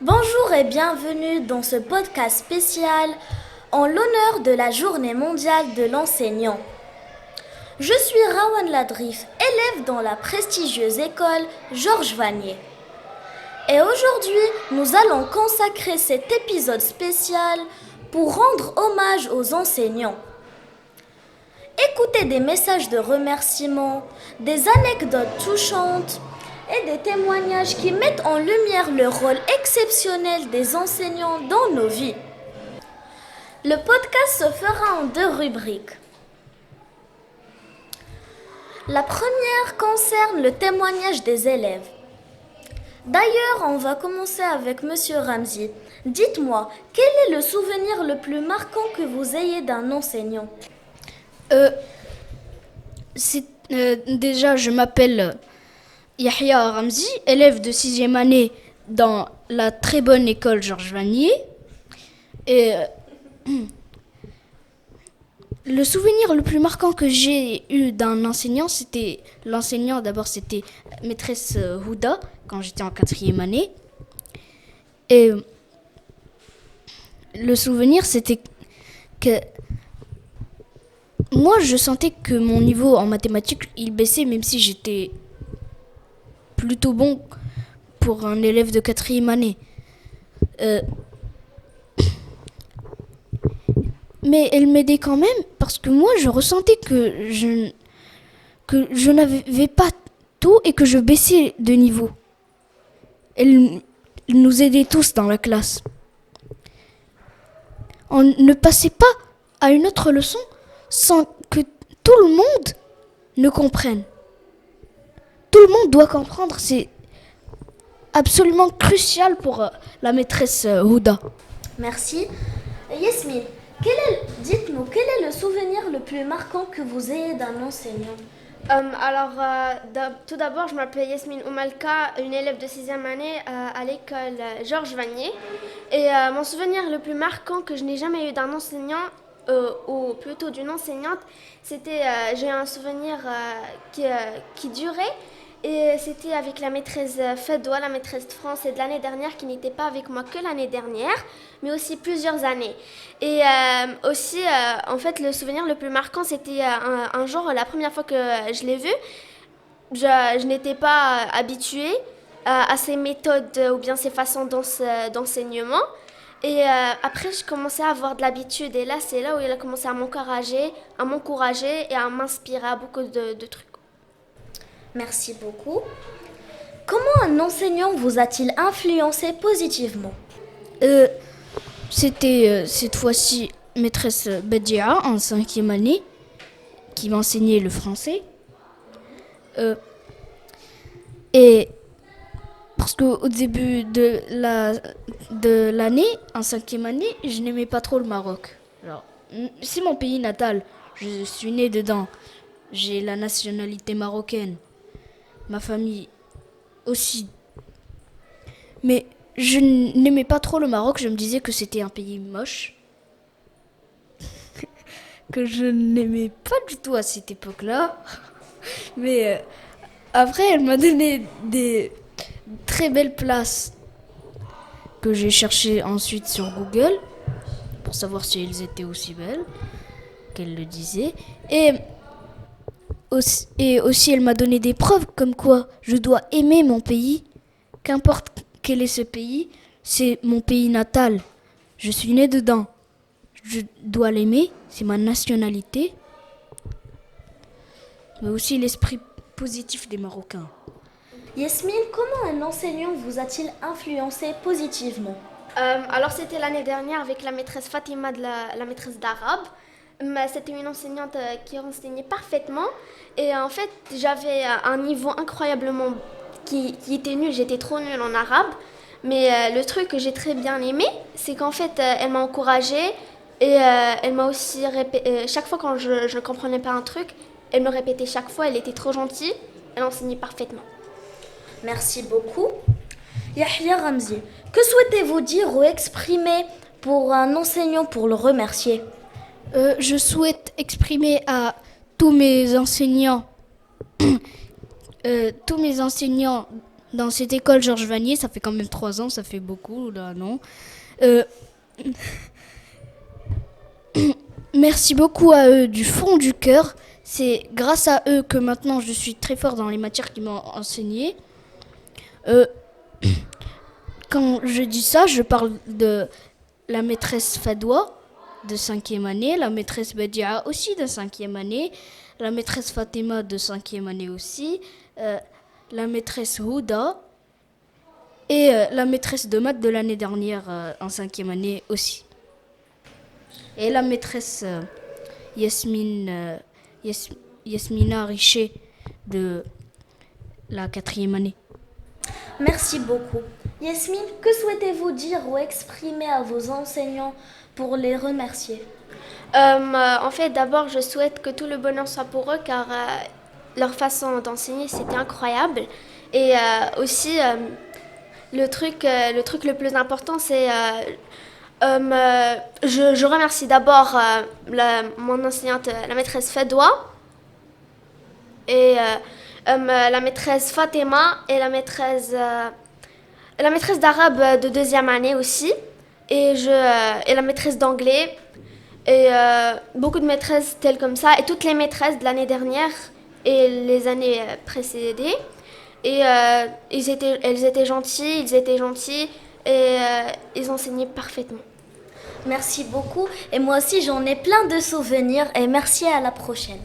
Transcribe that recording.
Bonjour et bienvenue dans ce podcast spécial en l'honneur de la Journée mondiale de l'enseignant. Je suis Rawan Ladrif, élève dans la prestigieuse école Georges Vanier. Et aujourd'hui, nous allons consacrer cet épisode spécial pour rendre hommage aux enseignants. Écoutez des messages de remerciements, des anecdotes touchantes et des témoignages qui mettent en lumière le rôle exceptionnel des enseignants dans nos vies. Le podcast se fera en 2 rubriques. La première concerne le témoignage des élèves. D'ailleurs, on va commencer avec Monsieur Ramzi. Dites-moi, quel est le souvenir le plus marquant que vous ayez d'un enseignant ? Déjà, je m'appelle Yahya Ramzi, élève de 6e année dans la très bonne école Georges Vanier. Et le souvenir le plus marquant que j'ai eu d'un enseignant, c'était maîtresse Houda, quand j'étais en 4e année. Et le souvenir, c'était que moi, je sentais que mon niveau en mathématiques, il baissait, même si j'étais plutôt bon pour un élève de 4e année. Mais elle m'aidait quand même, parce que moi, je ressentais que je n'avais pas tout et que je baissais de niveau. Elle nous aidait tous dans la classe. On ne passait pas à une autre leçon sans que tout le monde ne comprenne. Tout le monde doit comprendre, c'est absolument crucial pour la maîtresse Houda. Merci. Yasmine, dites-nous, quel est le souvenir le plus marquant que vous ayez d'un enseignant ? Tout d'abord, je m'appelle Yasmine Oumalka, une élève de 6e année à l'école Georges Vanier. Et mon souvenir le plus marquant que je n'ai jamais eu d'un enseignant, ou plutôt d'une enseignante, c'était, j'ai un souvenir qui durait. Et c'était avec la maîtresse Fedwa, la maîtresse de français de l'année dernière, qui n'était pas avec moi que l'année dernière, mais aussi plusieurs années. Et en fait, le souvenir le plus marquant, c'était un jour, la première fois que je l'ai vue, je n'étais pas habituée à ses méthodes ou bien ses façons d'enseignement. Et après, je commençais à avoir de l'habitude. Et là, c'est là où il a commencé à m'encourager et à m'inspirer à beaucoup de trucs. Merci beaucoup. Comment un enseignant vous a-t-il influencé positivement ? C'était cette fois-ci maîtresse Badia en 5e année qui m'enseignait le français. Et parce qu'au début de l'année, en 5e année, je n'aimais pas trop le Maroc. Alors, c'est mon pays natal, je suis née dedans. J'ai la nationalité marocaine. Ma famille aussi. Mais je n'aimais pas trop le Maroc, je me disais que c'était un pays moche. Que je n'aimais pas du tout à cette époque-là. Mais après, elle m'a donné des très belles places que j'ai cherchées ensuite sur Google pour savoir si elles étaient aussi belles qu'elle le disait. Et aussi, elle m'a donné des preuves comme quoi je dois aimer mon pays. Qu'importe quel est ce pays, c'est mon pays natal. Je suis née dedans. Je dois l'aimer, c'est ma nationalité. Mais aussi l'esprit positif des Marocains. Yasmine, comment un enseignant vous a-t-il influencé positivement ? Alors c'était l'année dernière avec la maîtresse Fatima, la maîtresse d'arabe. C'était une enseignante qui enseignait parfaitement. Et en fait, j'avais un niveau incroyablement qui était nul. J'étais trop nulle en arabe. Mais le truc que j'ai très bien aimé, c'est qu'en fait, elle m'a encouragée. Et elle m'a aussi répété. Chaque fois quand je ne comprenais pas un truc, elle me répétait chaque fois. Elle était trop gentille. Elle enseignait parfaitement. Merci beaucoup. Yahya Ramzi, que souhaitez-vous dire ou exprimer pour un enseignant pour le remercier ? Je souhaite exprimer à tous mes enseignants dans cette école Georges Vanier, ça fait quand même 3 ans, ça fait beaucoup, là, non? Euh, Merci beaucoup à eux du fond du cœur. C'est grâce à eux que maintenant je suis très fort dans les matières qu'ils m'ont enseignées. Euh, Quand je dis ça, je parle de la maîtresse Fadwa de 5e année, la maîtresse Badia aussi de 5e année, la maîtresse Fatima de 5e année aussi, la maîtresse Houda et la maîtresse de maths de l'année dernière en 5e année aussi. Et la maîtresse Yasmina Richer de la 4e année. Merci beaucoup. Yasmine, que souhaitez-vous dire ou exprimer à vos enseignants pour les remercier? En fait, d'abord, je souhaite que tout le bonheur soit pour eux car leur façon d'enseigner, c'était incroyable. Et aussi, le truc le plus important, c'est je remercie d'abord mon enseignante, la maîtresse Fedwa, et la maîtresse Fatima et la maîtresse d'arabe de 2e année aussi, et la maîtresse d'anglais, et beaucoup de maîtresses telles comme ça, et toutes les maîtresses de l'année dernière et les années précédées. Et elles étaient gentils, et ils enseignaient parfaitement. Merci beaucoup. Et moi aussi, j'en ai plein de souvenirs et merci à la prochaine.